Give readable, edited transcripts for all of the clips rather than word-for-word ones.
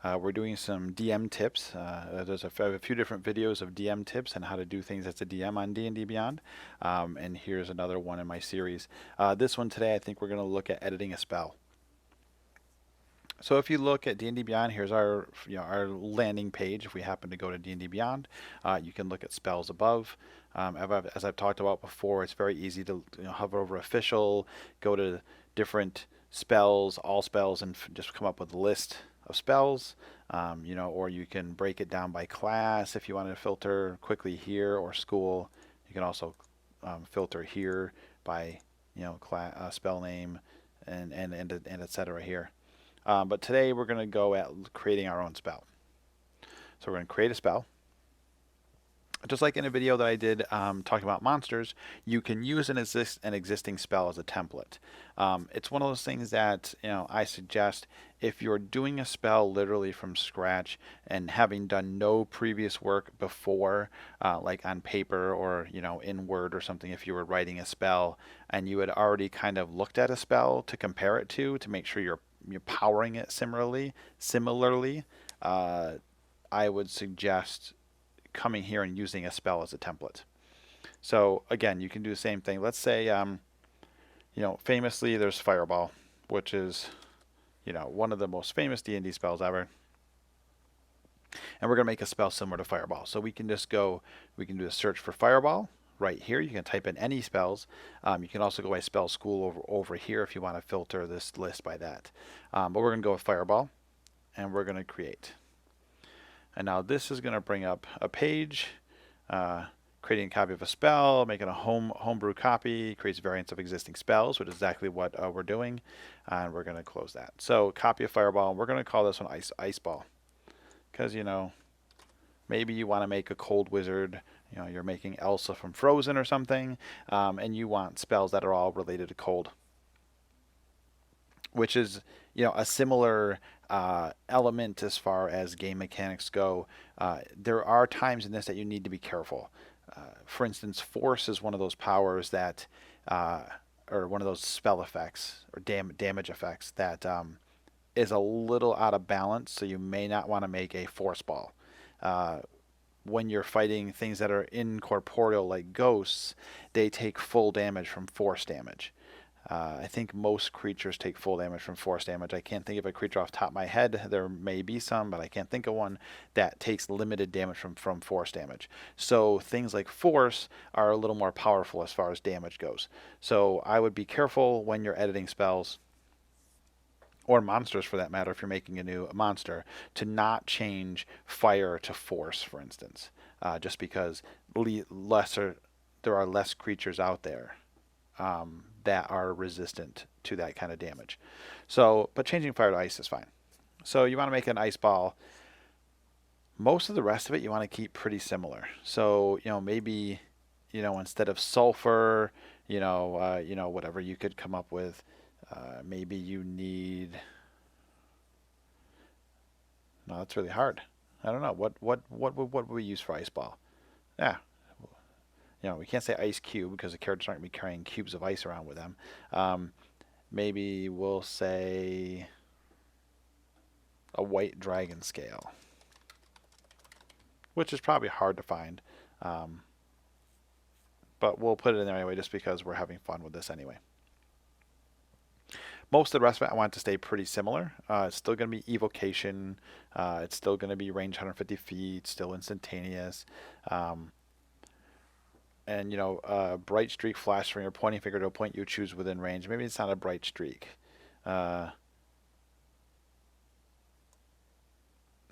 We're doing some DM tips. There's a few different videos of DM tips and how to do things as a DM on D&D Beyond. And here's another one in my series. This one today, I think we're going to look at editing a spell. So if you look at D&D Beyond, here's our our landing page. If we happen to go to D&D Beyond, you can look at spells above. As I've talked about before, it's very easy to hover over official, go to different spells, all spells, and just come up with a list of spells. Or you can break it down by class if you want to filter quickly here, or school. You can also filter here by spell name and etc. here. But today we're going to go at creating our own spell. So we're going to create a spell. Just like in a video that I did talking about monsters, you can use an existing spell as a template. It's one of those things that I suggest if you're doing a spell literally from scratch and having done no previous work before, like on paper or in Word or something, if you were writing a spell and you had already kind of looked at a spell to compare it to make sure you're powering it similarly, I would suggest coming here and using a spell as a template. So again, you can do the same thing. Let's say, famously there's Fireball, which is, one of the most famous D&D spells ever. And we're going to make a spell similar to Fireball. So we can just we can do a search for Fireball right here. You can type in any spells. You can also go by spell school over here if you want to filter this list by that. But we're going to go with Fireball, and we're going to create. And now this is going to bring up a page, creating a copy of a spell, making a homebrew copy, creates variants of existing spells, which is exactly what we're doing. And we're going to close that. So copy of Fireball, we're going to call this one Ice Ball. Because, maybe you want to make a cold wizard, you're making Elsa from Frozen or something, and you want spells that are all related to cold. Which is, a similar element as far as game mechanics go. There are times in this that you need to be careful. For instance, Force is one of those powers that, or one of those spell effects or damage effects that is a little out of balance, so you may not want to make a Force Ball. When you're fighting things that are incorporeal like ghosts, they take full damage from force damage. I think most creatures take full damage from force damage. I can't think of a creature off the top of my head. There may be some, but I can't think of one that takes limited damage from force damage. So things like force are a little more powerful as far as damage goes. So I would be careful when you're editing spells, or monsters for that matter, if you're making a new monster, to not change fire to force, for instance, just because there are less creatures out there that are resistant to that kind of damage. So, but changing fire to ice is fine. So you want to make an ice ball. Most of the rest of it you want to keep pretty similar. So, maybe, instead of sulfur, whatever you could come up with, maybe you need. No, that's really hard. I don't know. What would we use for ice ball? Yeah, we can't say ice cube because the characters aren't going to be carrying cubes of ice around with them. Maybe we'll say a white dragon scale, which is probably hard to find. But we'll put it in there anyway just because we're having fun with this anyway. Most of the rest of it I want to stay pretty similar. It's still going to be evocation. It's still going to be range 150 feet, still instantaneous. And bright streak, flash from your pointing finger to a point you choose within range. Maybe it's not a bright streak. And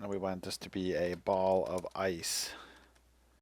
we want this to be a ball of ice.